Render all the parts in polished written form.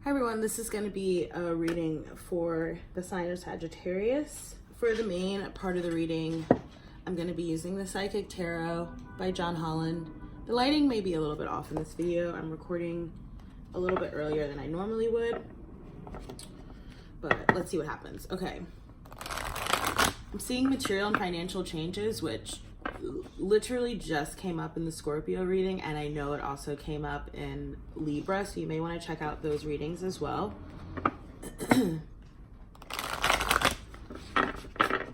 Hi everyone, this is going to be a reading for the sign of Sagittarius. For the main part of the reading, I'm going to be using the Psychic Tarot by John Holland. The lighting may be a little bit off in this video. I'm recording a little bit earlier than I normally would, but let's see what happens. Okay. I'm seeing material and financial changes, which literally just came up in the Scorpio reading, and I know it also came up in Libra, so you may want to check out those readings as well.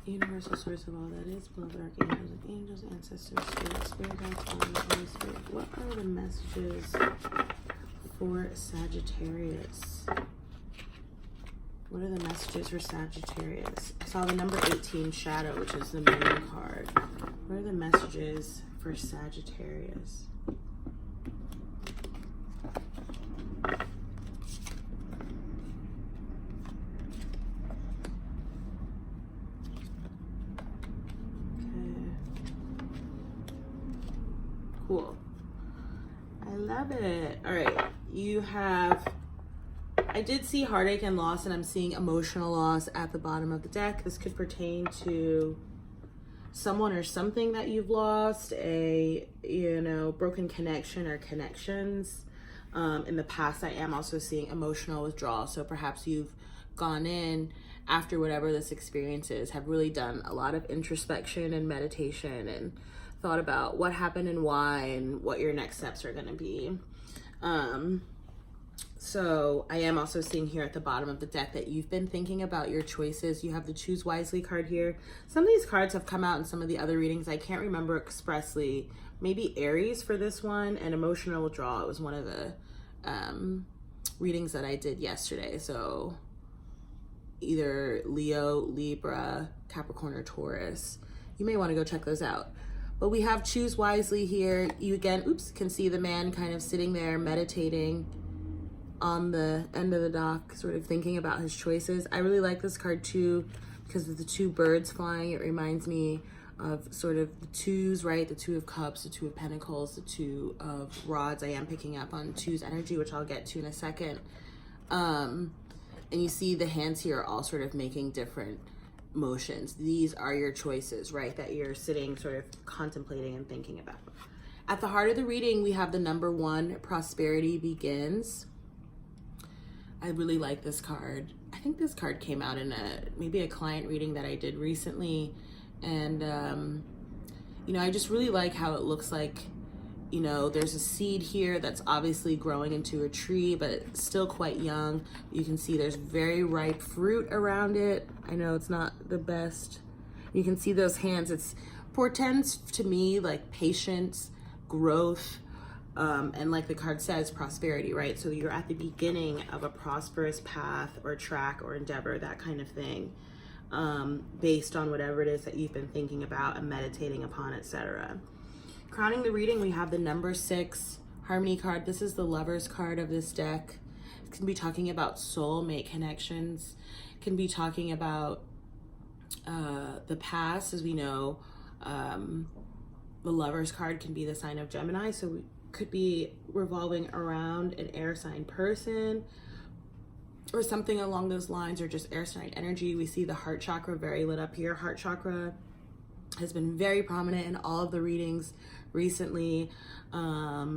Universal source of all that is, beloved archangels, ancestors, spirit guides, Holy Spirit. What are the messages for Sagittarius? What are the messages for Sagittarius? I saw the number 18 shadow, which is the moon card. What are the messages for Sagittarius? Okay. Cool. I love it. All right. You have... I did see heartache and loss, and I'm seeing emotional loss at the bottom of the deck. This could pertain to someone or something that you've lost, a, broken connection or connections. In the past, I am also seeing emotional withdrawal. So perhaps you've gone in after whatever this experience is, have really done a lot of introspection and meditation and thought about what happened and why and what your next steps are going to be. So I am also seeing here at the bottom of the deck that you've been thinking about your choices. You have the Choose Wisely card here. Some of these cards have come out in some of the other readings. I can't remember expressly. Maybe Aries for this one, and emotional withdrawal. It was one of the readings that I did yesterday. So either Leo, Libra, Capricorn, or Taurus. You may want to go check those out. But we have Choose Wisely here. You again, can see the man kind of sitting there meditating on the end of the dock, sort of thinking about his choices. I really like this card too because of the two birds flying. It reminds me of sort of the twos, right? The Two of Cups, the Two of Pentacles, the Two of Rods. I am picking up on two's energy, which I'll get to in a second. And you see the hands here are all sort of making different motions. These are your choices, right? That you're sitting sort of contemplating and thinking about. At the heart of the reading, we have the number 1, prosperity begins. I really like this card. I think this card came out in maybe a client reading that I did recently. And, I just really like how it looks like, there's a seed here that's obviously growing into a tree, but it's still quite young. You can see there's very ripe fruit around it. I know it's not the best. You can see those hands. It portends to me like patience, growth, and like the card says, prosperity, right? So you're at the beginning of a prosperous path or track or endeavor, that kind of thing, based on whatever it is that you've been thinking about and meditating upon, etc. Crowning the reading, we have the number 6 harmony card. This is the Lover's card of this deck. It can be talking about soulmate connections. It can be talking about the past. As we know, the Lover's card can be the sign of Gemini, so we could be revolving around an air sign person or something along those lines, or just air sign energy. We see the heart chakra very lit up here. Heart chakra has been very prominent in all of the readings recently. I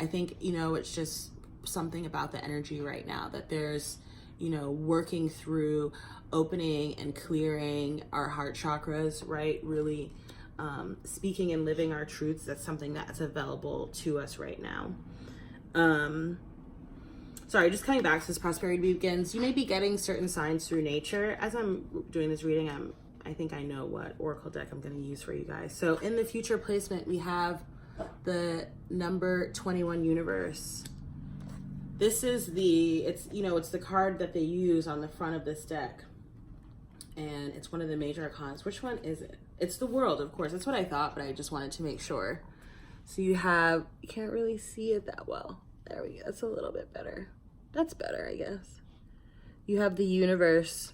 think, it's just something about the energy right now that there's, working through opening and clearing our heart chakras, right? Really speaking and living our truths. That's something that's available to us right now. Sorry, just coming back to this prosperity begins. You may be getting certain signs through nature. As I'm doing this reading, I think I know what oracle deck I'm going to use for you guys. So in the future placement, we have the number 21 universe. This is it's the card that they use on the front of this deck. And it's one of the major arcana. Which one is it? It's the World, of course. That's what I thought, but I just wanted to make sure. So you can't really see it that well. There we go. That's a little bit better. That's better, I guess. You have the universe.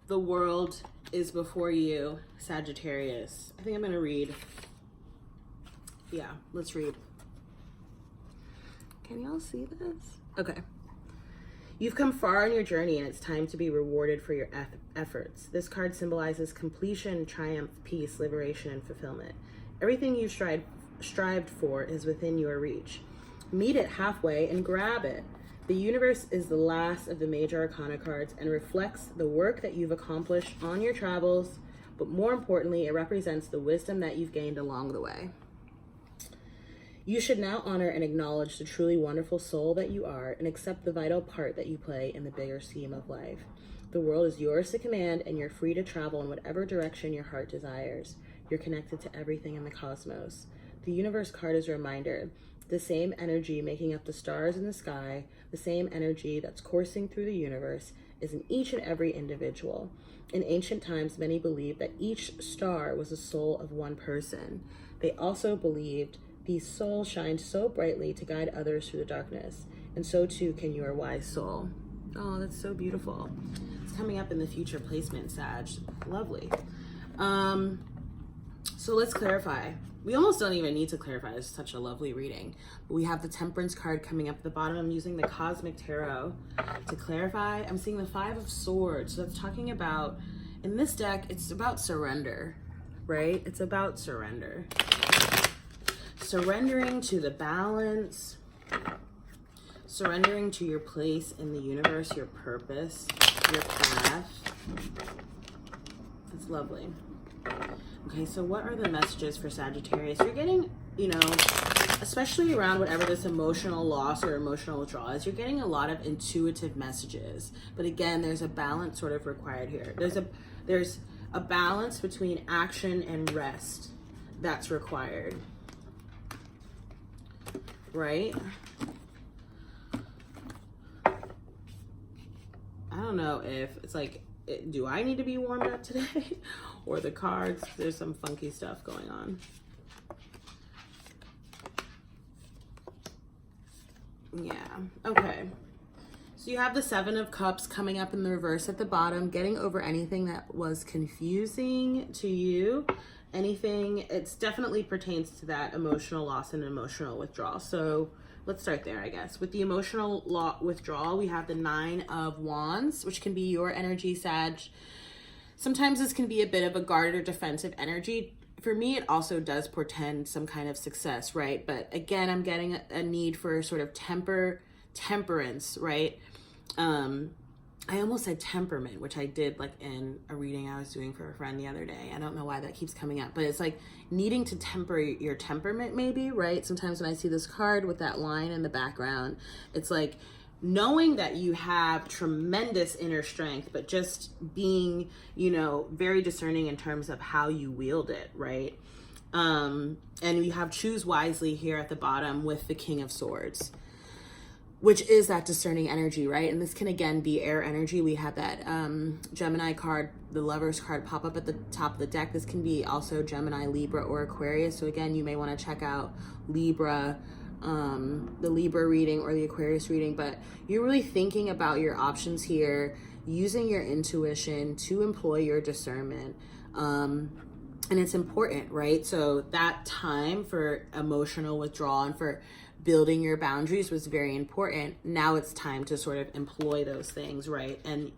The world is before you, Sagittarius. I think I'm going to read. Yeah, let's read. Can y'all see this? Okay. You've come far on your journey and it's time to be rewarded for your efforts. This card symbolizes completion, triumph, peace, liberation, and fulfillment. Everything you strived for is within your reach. Meet it halfway and grab it. The universe is the last of the major arcana cards and reflects the work that you've accomplished on your travels, but more importantly, it represents the wisdom that you've gained along the way. You should now honor and acknowledge the truly wonderful soul that you are and accept the vital part that you play in the bigger scheme of life. The world is yours to command and you're free to travel in whatever direction your heart desires. You're connected to everything in the cosmos. The universe card is a reminder. The same energy making up the stars in the sky, the same energy that's coursing through the universe, is in each and every individual. In ancient times, many believed that each star was the soul of one person. They also believed these souls shined so brightly to guide others through the darkness, and so too can your wise soul. Oh, that's so beautiful. It's coming up in the future placement, Sag. Lovely. So let's clarify. We almost don't even need to clarify. It's such a lovely reading. But we have the Temperance card coming up at the bottom. I'm using the Cosmic Tarot to clarify. I'm seeing the Five of Swords. So that's talking about, in this deck, it's about surrender, right? It's about surrender. Surrendering to the balance, surrendering to your place in the universe, your purpose, your path. It's lovely. Okay, so what are the messages for Sagittarius? You're getting, especially around whatever this emotional loss or emotional withdrawal is, you're getting a lot of intuitive messages. But again, there's a balance sort of required here. There's a balance between action and rest that's required. Right? I don't know if it's like, do I need to be warmed up today? Or the cards, there's some funky stuff going on. Yeah, okay. So you have the Seven of Cups coming up in the reverse at the bottom, getting over anything that was confusing to you. Anything, it's definitely pertains to that emotional loss and emotional withdrawal. So let's start there, I guess. With the emotional withdrawal, we have the Nine of Wands, which can be your energy, Sag. Sometimes this can be a bit of a guarded or defensive energy. For me, it also does portend some kind of success, right? But again, I'm getting a need for sort of temperance, right? I almost said temperament, which I did like in a reading I was doing for a friend the other day. I don't know why that keeps coming up, but it's like needing to temper your temperament maybe, right? Sometimes when I see this card with that line in the background, it's like knowing that you have tremendous inner strength, but just being, very discerning in terms of how you wield it, right? And you have choose wisely here at the bottom with the King of Swords, which is that discerning energy, right? And this can again be air energy. We have that Gemini card, the Lovers card, pop up at the top of the deck. This can be also Gemini, Libra, or Aquarius. So again, you may want to check out Libra, the Libra reading or the Aquarius reading, but you're really thinking about your options here, using your intuition to employ your discernment. And it's important, right? So that time for emotional withdrawal and for building your boundaries was very important. Now it's time to sort of employ those things, right? And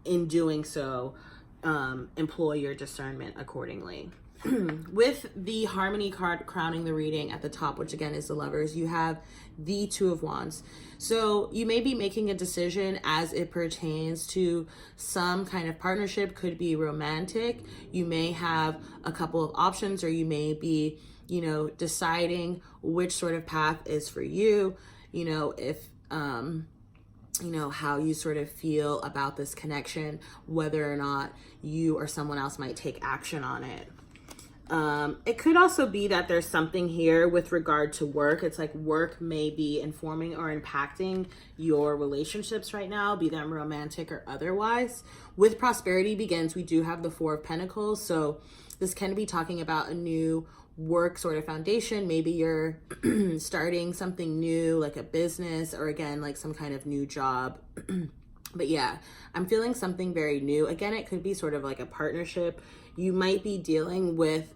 in doing so, employ your discernment accordingly. With the Harmony card crowning the reading at the top, which again is the Lovers, you have the Two of Wands. So you may be making a decision as it pertains to some kind of partnership, could be romantic. You may have a couple of options, or you may be deciding which sort of path is for you, if, how you sort of feel about this connection, whether or not you or someone else might take action on it. It could also be that there's something here with regard to work. It's like work may be informing or impacting your relationships right now, be them romantic or otherwise. With Prosperity Begins, we do have the Four of Pentacles. So this can be talking about a new work sort of foundation. Maybe you're starting something new, like a business, or again, like some kind of new job. But yeah, I'm feeling something very new. Again, it could be sort of like a partnership. You might be dealing with,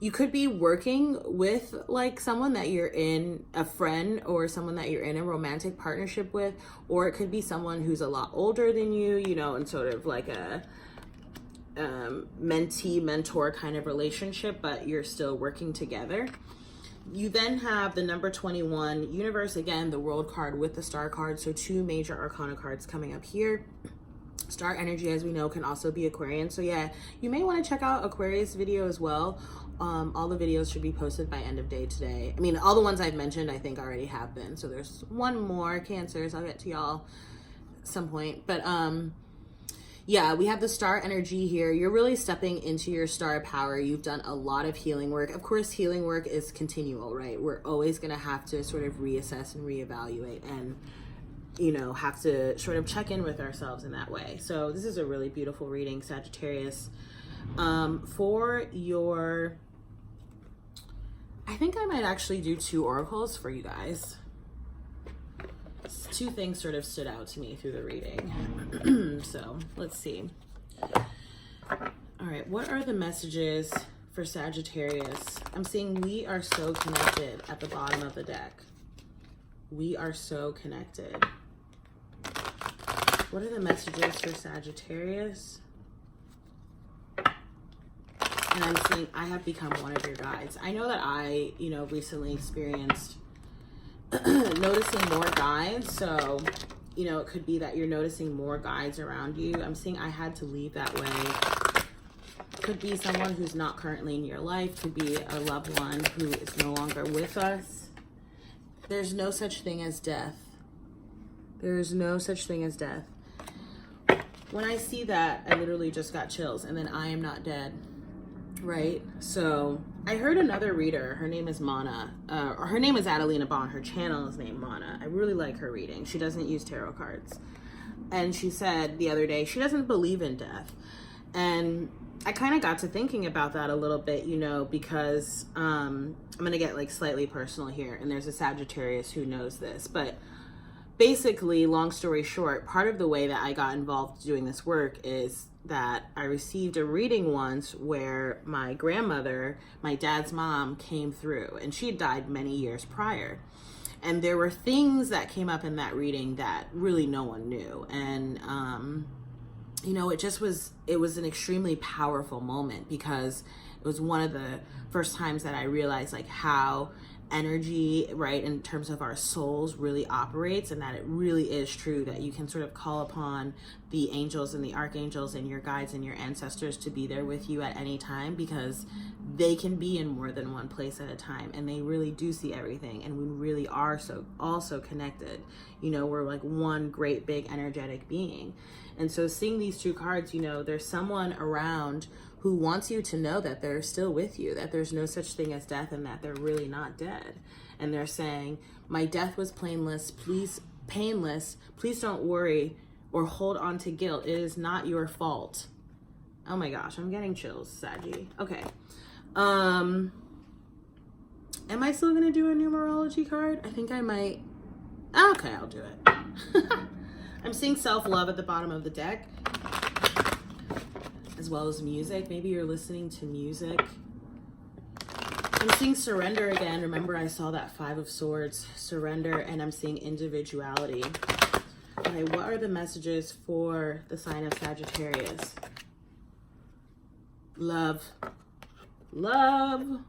you could be working with like someone that you're in, a friend or someone that you're in a romantic partnership with, or it could be someone who's a lot older than you, you know, and sort of like a mentee mentor kind of relationship, but you're still working together. You then have the number 21, universe, again, the world card with the star card. So 2 major arcana cards coming up here. Star energy, as we know, can also be Aquarian. So yeah, you may want to check out Aquarius video as well. All the videos should be posted by end of day today. I mean, all the ones I've mentioned, I think already have been. So there's one more, Cancers. I'll get to y'all some point. But yeah, we have the star energy here. You're really stepping into your star power. You've done a lot of healing work. Of course, healing work is continual, right? We're always going to have to sort of reassess and reevaluate and, you know, have to sort of check in with ourselves in that way. So this is a really beautiful reading, Sagittarius. For your, I think I might actually do 2 oracles for you guys. 2 things sort of stood out to me through the reading. So let's see. All right, what are the messages for Sagittarius? I'm seeing we are so connected at the bottom of the deck. We are so connected. What are the messages for Sagittarius? And I'm seeing I have become one of your guides. I know that I, you know, recently experienced noticing more guides. So, you know, it could be that you're noticing more guides around you. I'm seeing I had to leave that way. Could be someone who's not currently in your life. Could be a loved one who is no longer with us. There's no such thing as death. There is no such thing as death. When I see that, I literally just got chills. And then I am not dead. Right? So I heard another reader, her name is Mana, or her name is Adelina Bond, her channel is named Mana. I really like her reading. She doesn't use tarot cards. And she said the other day, she doesn't believe in death. And I kind of got to thinking about that a little bit, you know, because I'm going to get like slightly personal here. And there's a Sagittarius who knows this. But basically, long story short, part of the way that I got involved doing this work is that I received a reading once where my grandmother, my dad's mom, came through, and she had died many years prior. And there were things that came up in that reading that really no one knew. And, you know, it was an extremely powerful moment because it was one of the first times that I realized like how energy, right, in terms of our souls really operates, and that it really is true that you can sort of call upon the angels and the archangels and your guides and your ancestors to be there with you at any time, because they can be in more than one place at a time, and they really do see everything, and we really are so also connected. You know, we're like one great big energetic being. And so seeing these 2 cards, you know, there's someone around who wants you to know that they're still with you, that there's no such thing as death, and that they're really not dead. And they're saying, my death was painless, please don't worry or hold on to guilt. It is not your fault. Oh my gosh, I'm getting chills, Saggy. Okay. Am I still gonna do a numerology card? I think I might. Okay, I'll do it. I'm seeing self-love at the bottom of the deck, as well as music. Maybe you're listening to music. I'm seeing surrender again. Remember, I saw that 5 of Swords, surrender, and I'm seeing individuality. Okay, what are the messages for the sign of Sagittarius? Love. Love.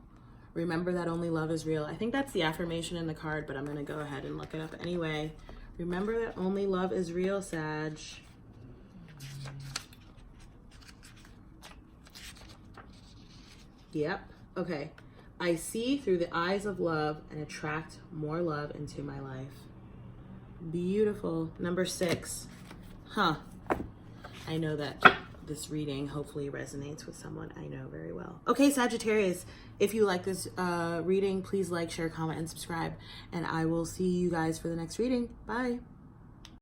Remember that only love is real. I think that's the affirmation in the card, but I'm going to go ahead and look it up anyway. Remember that only love is real, Sag. Yep. Okay. I see through the eyes of love and attract more love into my life. Beautiful. Number 6. Huh. I know that this reading hopefully resonates with someone I know very well. Okay, Sagittarius, if you like this reading, please like, share, comment, and subscribe. And I will see you guys for the next reading. Bye.